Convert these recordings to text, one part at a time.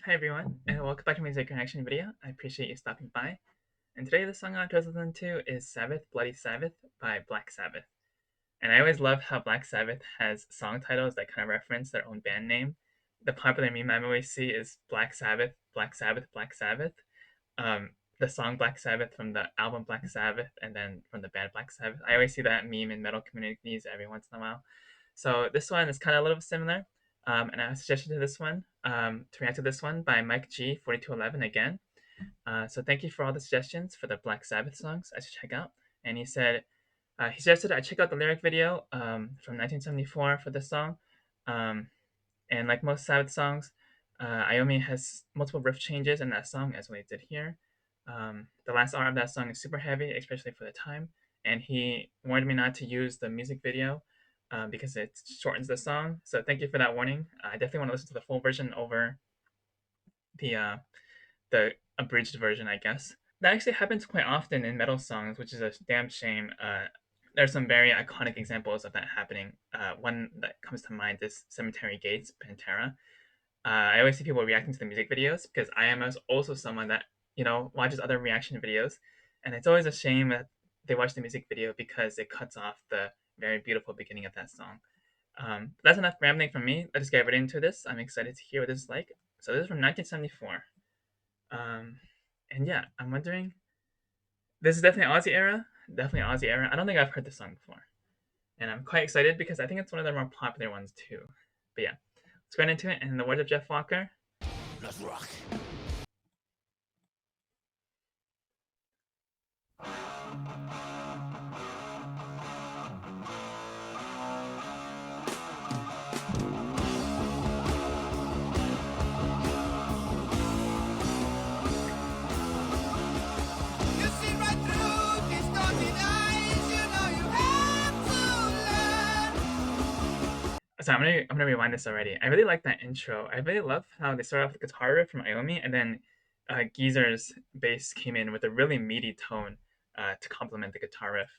Hi everyone, and welcome back to my music reaction video. I appreciate you stopping by. And today the song I want to listen to is Sabbath, Bloody Sabbath by Black Sabbath. And I always love how Black Sabbath has song titles that kind of reference their own band name. The popular meme I always see is Black Sabbath, Black Sabbath, Black Sabbath. The song Black Sabbath from the album Black Sabbath, and then from the band Black Sabbath. I always see that meme in metal communities every once in a while. So this one is kind of a little similar. And I have a suggestion to this one, to react to this one by Mike G 4211 again. So thank you for all the suggestions for the Black Sabbath songs I should check out. And he said, he suggested I check out the lyric video from 1974 for this song. And like most Sabbath songs, Iommi has multiple riff changes in that song, as we did here. The last R of that song is super heavy, especially for the time. And he warned me not to use the music video because it shortens the song. So thank you for that warning. I definitely want to listen to the full version over the abridged version, I guess. That actually happens quite often in metal songs, which is a damn shame. There's some very iconic examples of that happening. One that comes to mind is Cemetery Gates, Pantera. I always see people reacting to the music videos because I am also someone that watches other reaction videos, and it's always a shame that they watch the music video because it cuts off the very beautiful beginning of that song. That's enough rambling from me. Let's get right into this. I'm excited to hear what this is like. So this is from 1974. And yeah, I'm wondering. This is definitely Aussie era. Definitely Aussie era. I don't think I've heard this song before, and I'm quite excited because I think it's one of their more popular ones too. But yeah, let's get into it. And in the words of Jeff Walker, let's rock. So I'm gonna rewind this already. I really like that intro. I really love how they start off with the guitar riff from Iommi, and then Geezer's bass came in with a really meaty tone to complement the guitar riff.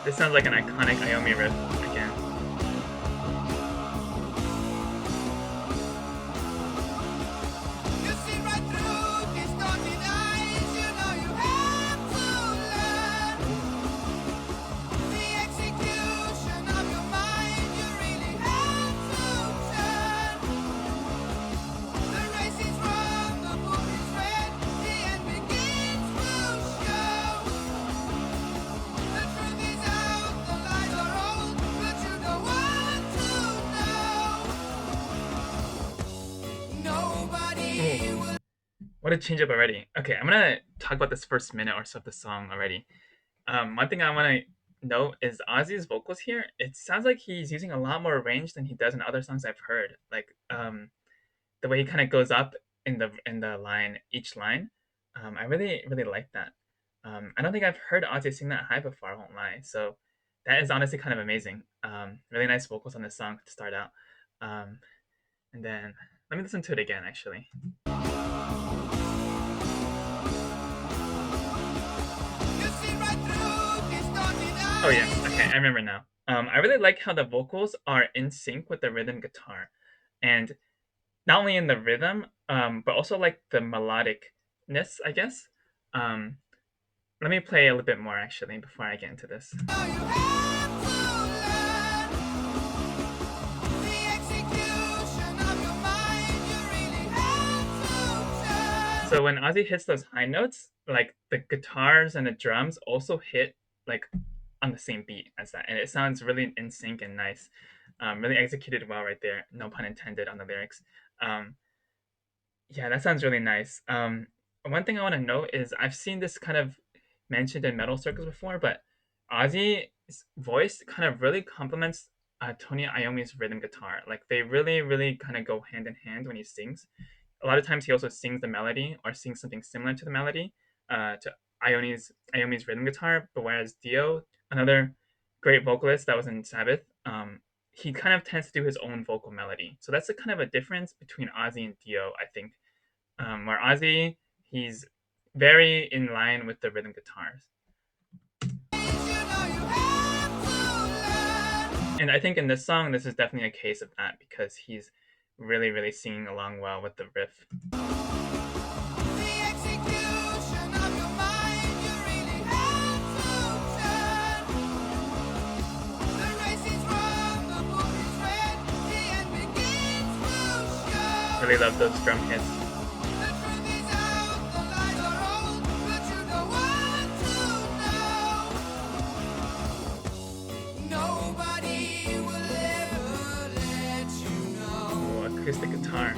This sounds like an iconic Iommi riff again. What a change up already. Okay, I'm gonna talk about this first minute or so of the song already. One thing I want to note is Ozzy's vocals here. It sounds like he's using a lot more range than he does in other songs I've heard. Like the way he kind of goes up in the line, each line. I really like that. I don't think I've heard Ozzy sing that high before. I won't lie. So that is honestly kind of amazing. Really nice vocals on this song to start out. And then let me listen to it again, actually. Oh yeah, okay, I remember now. I really like how the vocals are in sync with the rhythm guitar, and not only in the rhythm, but also like the melodicness, I guess. Let me play a little bit more actually before I get into this. So when Ozzy hits those high notes, like the guitars and the drums also hit like on the same beat as that, and it sounds really in sync and nice. Really executed well right there. No pun intended on the lyrics. Yeah, that sounds really nice. One thing I want to note is I've seen this kind of mentioned in metal circles before, but Ozzy's voice kind of really complements Tony Iommi's rhythm guitar. Like they really kind of go hand in hand when he sings. A lot of times he also sings the melody or sings something similar to the melody to Iommi's rhythm guitar. But whereas Dio, another great vocalist that was in Sabbath, he kind of tends to do his own vocal melody. So that's a kind of a difference between Ozzy and Dio, I think. Where Ozzy, he's very in line with the rhythm guitars. And I think in this song, this is definitely a case of that because he's really, really singing along well with the riff. Really love those drum hits. Oh, acoustic guitar.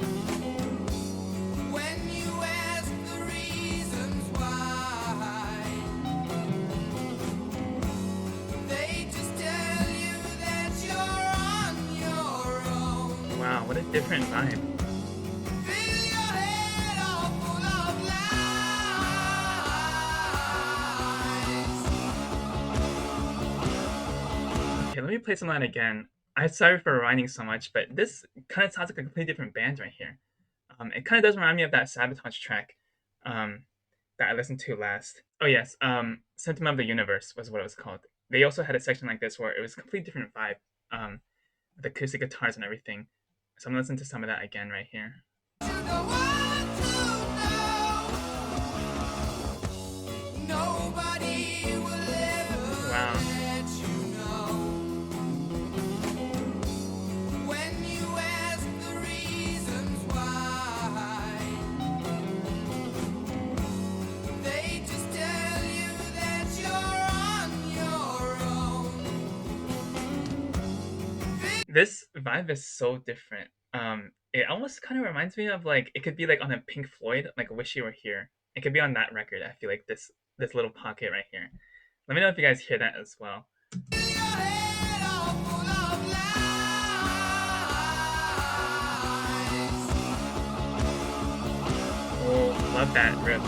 Wow, what a different vibe. Okay, let me play some of that again. I'm sorry for rewinding so much, but this kind of sounds like a completely different band right here. It kind of does remind me of that Sabotage track um, that I listened to last. Oh yes, Sentiment of the Universe was what it was called. They also had a section like this where it was a completely different vibe, with acoustic guitars and everything. So I'm gonna listen to some of that again right here. Wow. This vibe is so different. It almost kind of reminds me of like it could be like on a Pink Floyd, like "Wish You Were Here." It could be on that record. I feel like this little pocket right here. Let me know if you guys hear that as well. Oh, love that riff.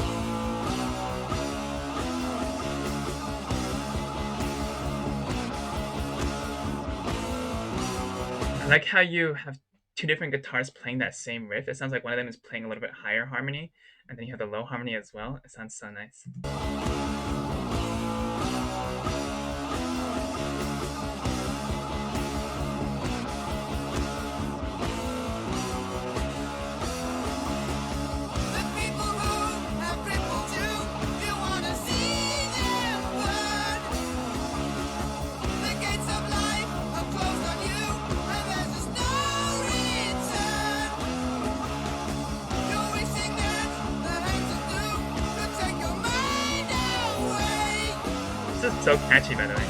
I like how you have two different guitars playing that same riff. It sounds like one of them is playing a little bit higher harmony, and then you have the low harmony as well. It sounds so nice. This is so catchy, by the way.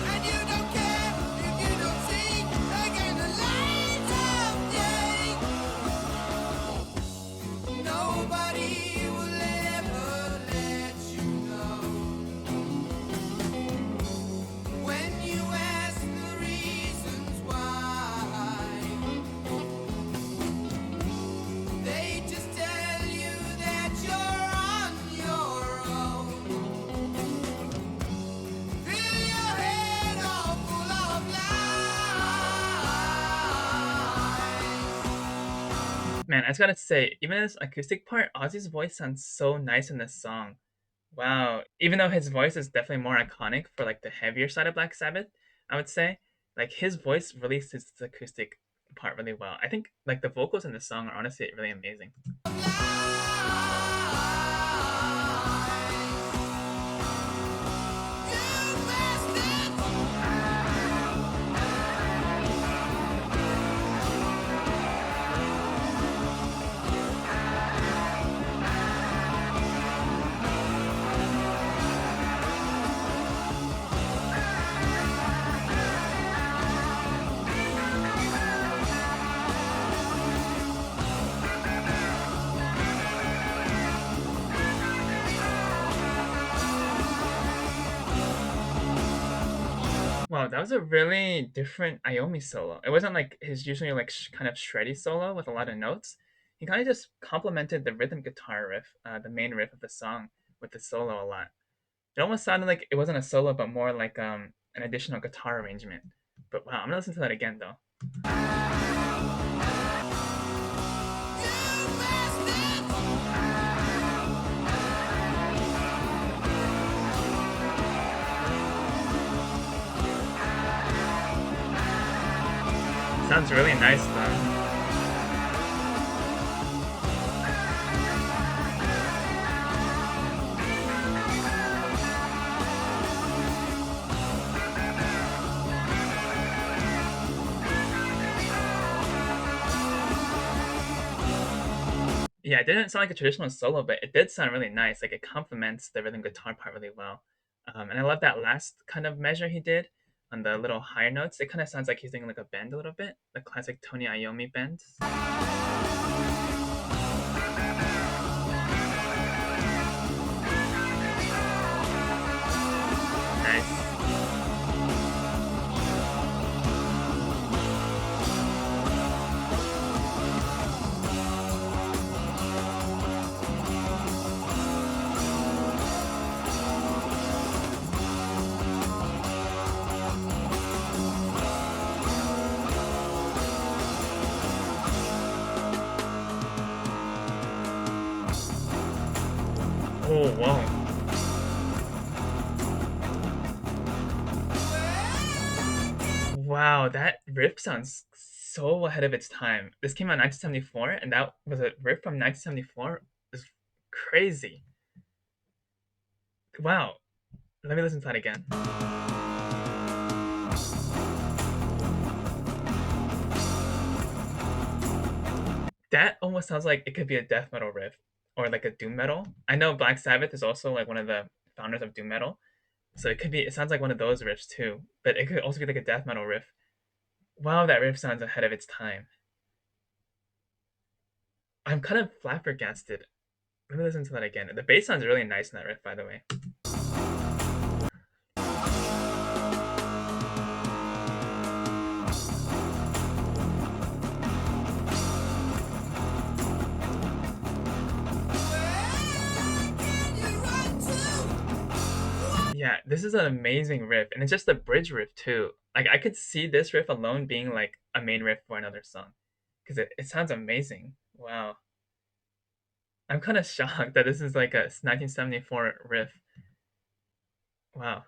Man, I just gotta say, even in this acoustic part, Ozzy's voice sounds so nice in this song. Wow. Even though his voice is definitely more iconic for like the heavier side of Black Sabbath, I would say, like his voice really suits the acoustic part really well. I think like the vocals in the song are honestly really amazing. Wow, that was a really different Iommi solo. It wasn't like his usually like kind of shreddy solo with a lot of notes. He kind of just complemented the rhythm guitar riff, the main riff of the song, with the solo a lot. It almost sounded like it wasn't a solo, but more like an additional guitar arrangement. But wow, I'm gonna listen to that again though. Sounds really nice though. Yeah, it didn't sound like a traditional solo, but it did sound really nice. Like it complements the rhythm guitar part really well. And I love that last kind of measure he did on the little higher notes. It kind of sounds like he's doing like a bend a little bit, the classic Tony Iommi bend. Nice. Oh, whoa. Wow, that riff sounds so ahead of its time. This came out in 1974, and that was a riff from 1974. It's crazy. Wow. Let me listen to that again. That almost sounds like it could be a death metal riff or like a doom metal. I know Black Sabbath is also like one of the founders of doom metal, so it could be. It sounds like one of those riffs too, but it could also be like a death metal riff. Wow, that riff sounds ahead of its time. I'm kind of flabbergasted. Let me listen to that again. The bass sounds really nice in that riff, by the way. Yeah, this is an amazing riff, and it's just a bridge riff too. Like I could see this riff alone being like a main riff for another song, because it sounds amazing. Wow, I'm kind of shocked that this is like a 1974 riff. Wow.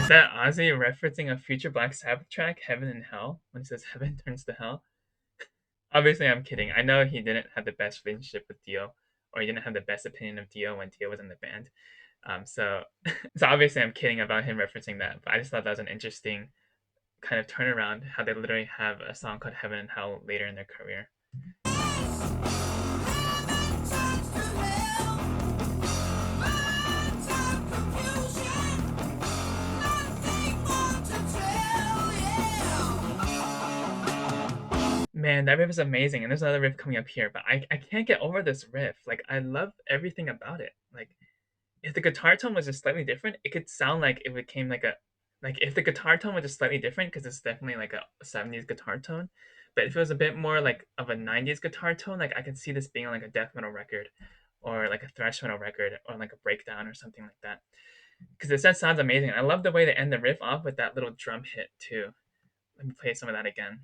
Is that Ozzy referencing a future Black Sabbath track, Heaven and Hell, when he says heaven turns to hell? Obviously, I'm kidding. I know he didn't have the best relationship with Dio, or he didn't have the best opinion of Dio when Dio was in the band. So, so obviously, I'm kidding about him referencing that. But I just thought that was an interesting kind of turnaround. How they literally have a song called Heaven and Hell later in their career. Man, that riff is amazing, and there's another riff coming up here, but I can't get over this riff. Like, I love everything about it. Like, if the guitar tone was just slightly different, it could sound like it became like if the guitar tone was just slightly different, because it's definitely like a 70s guitar tone. But if it was a bit more like of a 90s guitar tone, like I could see this being on like a death metal record or like a thrash metal record or like a breakdown or something like that. Because it just sounds amazing. I love the way they end the riff off with that little drum hit too. Let me play some of that again.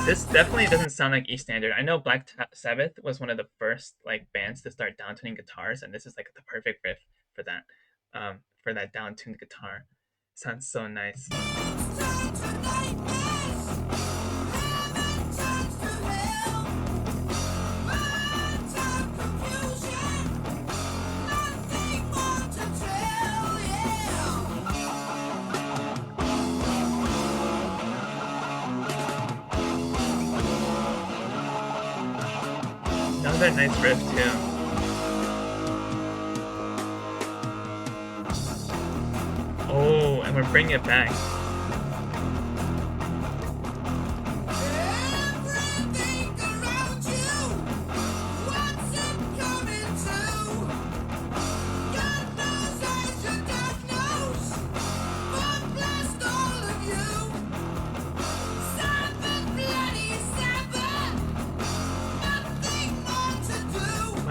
This definitely doesn't sound like E standard. I know Sabbath was one of the first like bands to start downtuning guitars, and this is like the perfect riff for that downtuned guitar. Sounds so nice. Another nice riff too. Oh, and we're bringing it back.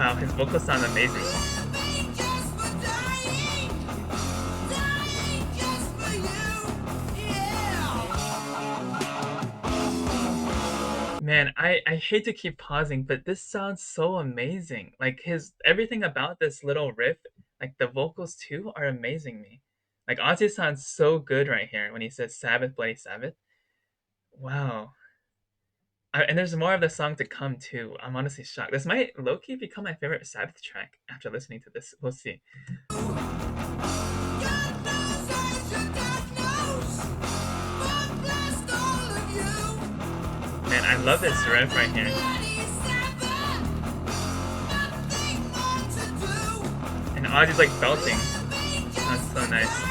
Wow, his vocals sound amazing. Man, I hate to keep pausing, but this sounds so amazing. Like his everything about this little riff, like the vocals too, are amazing me. Like Ozzy sounds so good right here when he says Sabbath, Bloody Sabbath. Wow. And there's more of the song to come too. I'm honestly shocked. This might low-key become my favorite Sabbath track after listening to this. We'll see. Man, I love this riff right here. And Ozzy's like belting. Sounds so nice.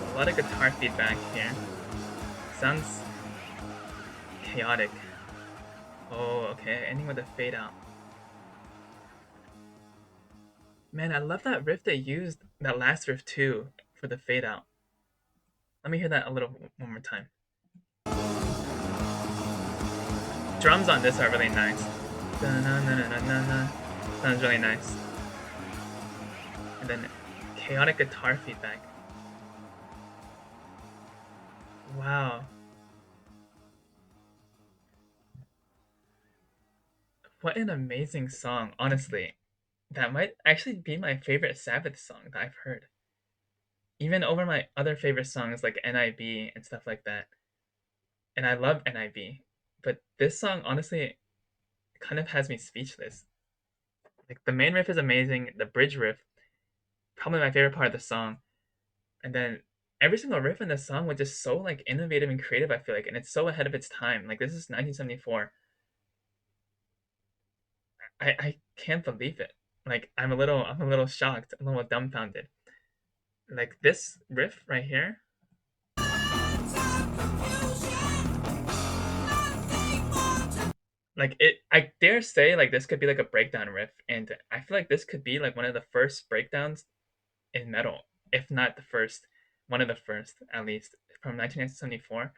A lot of guitar feedback here. Sounds chaotic. Oh, okay. Ending with a fade out. Man, I love that riff they used, that last riff too, for the fade out. Let me hear that a little one more time. Drums on this are really nice. Sounds really nice. And then chaotic guitar feedback. Wow. What an amazing song, honestly. That might actually be my favorite Sabbath song that I've heard. Even over my other favorite songs like NIB and stuff like that. And I love NIB. But this song, honestly, kind of has me speechless. Like, the main riff is amazing. The bridge riff, probably my favorite part of the song. And then every single riff in the song was just so, like, innovative and creative, I feel like. And it's so ahead of its time. Like, this is 1974. I can't believe it. Like, I'm a little shocked, a little dumbfounded. Like, this riff right here, like it I dare say like this could be like a breakdown riff, and I feel like this could be like one of the first breakdowns in metal, if not the first, one of the first at least, from 1974.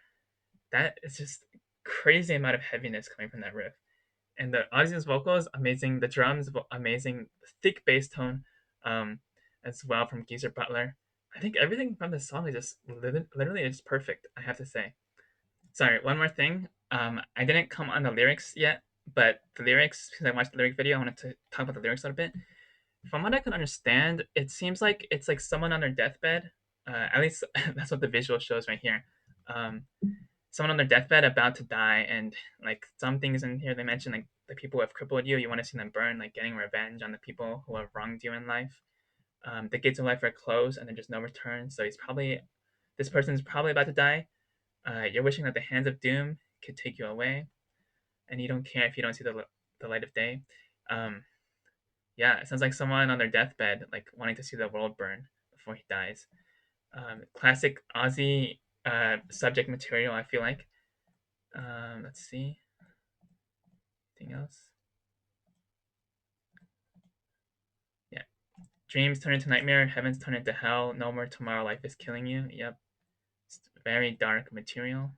That is just crazy amount of heaviness coming from that riff. And the Ozzy's vocals amazing, the drums amazing, thick bass tone, um, as well from Geezer Butler. I think everything from this song is just literally just perfect. I have to say. Sorry, one more thing. I didn't come on the lyrics yet, but the lyrics, because I watched the lyric video, I wanted to talk about the lyrics a little bit. From what I can understand, it seems like it's like someone on their deathbed. At least that's what the visual shows right here. Um, Someone on their deathbed about to die, and like some things in here they mention like the people who have crippled you, you want to see them burn, like getting revenge on the people who have wronged you in life. The gates of life are closed, and there's no return. So this person's probably about to die. You're wishing that the hands of doom could take you away, and you don't care if you don't see the light of day. Um, yeah, it sounds like someone on their deathbed, like wanting to see the world burn before he dies. Classic Ozzy subject material, I feel like. Let's see. Anything else? Yeah. Dreams turn into nightmare, heavens turn into hell, no more tomorrow, life is killing you. Yep. It's very dark material.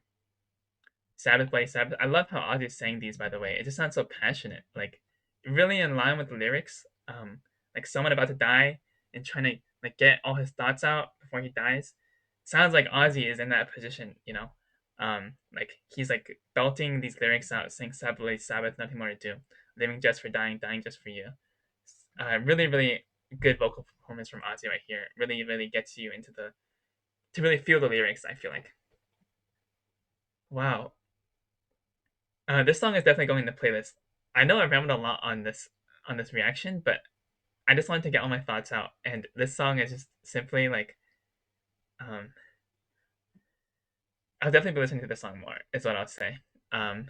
Sabbath, Bloody Sabbath. I love how Ozzy's saying these, by the way. It just sounds so passionate. Like, really in line with the lyrics. Like someone about to die and trying to like get all his thoughts out before he dies. Sounds like Ozzy is in that position, you know. Like he's like belting these lyrics out, saying Sabbath, Bloody Sabbath, nothing more to do. Living just for dying, dying just for you. Really, really good vocal performance from Ozzy right here. Really, really gets you into the to really feel the lyrics, I feel like. Wow. This song is definitely going in the playlist. I know I rambled a lot on this reaction, but I just wanted to get all my thoughts out, and this song is just simply like, um, I'll definitely be listening to this song more. Is what I'll say. Um,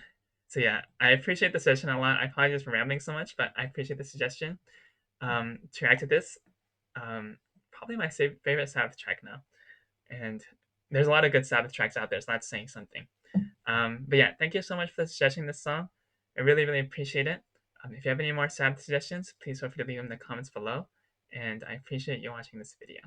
so yeah, I appreciate the suggestion a lot. I apologize for rambling so much, but I appreciate the suggestion. To react to this, um, probably my favorite Sabbath track now, and there's a lot of good Sabbath tracks out there, so that's saying something. But yeah, thank you so much for suggesting this song. I really, really appreciate it. If you have any more Sabbath suggestions, please feel free to leave them in the comments below. And I appreciate you watching this video.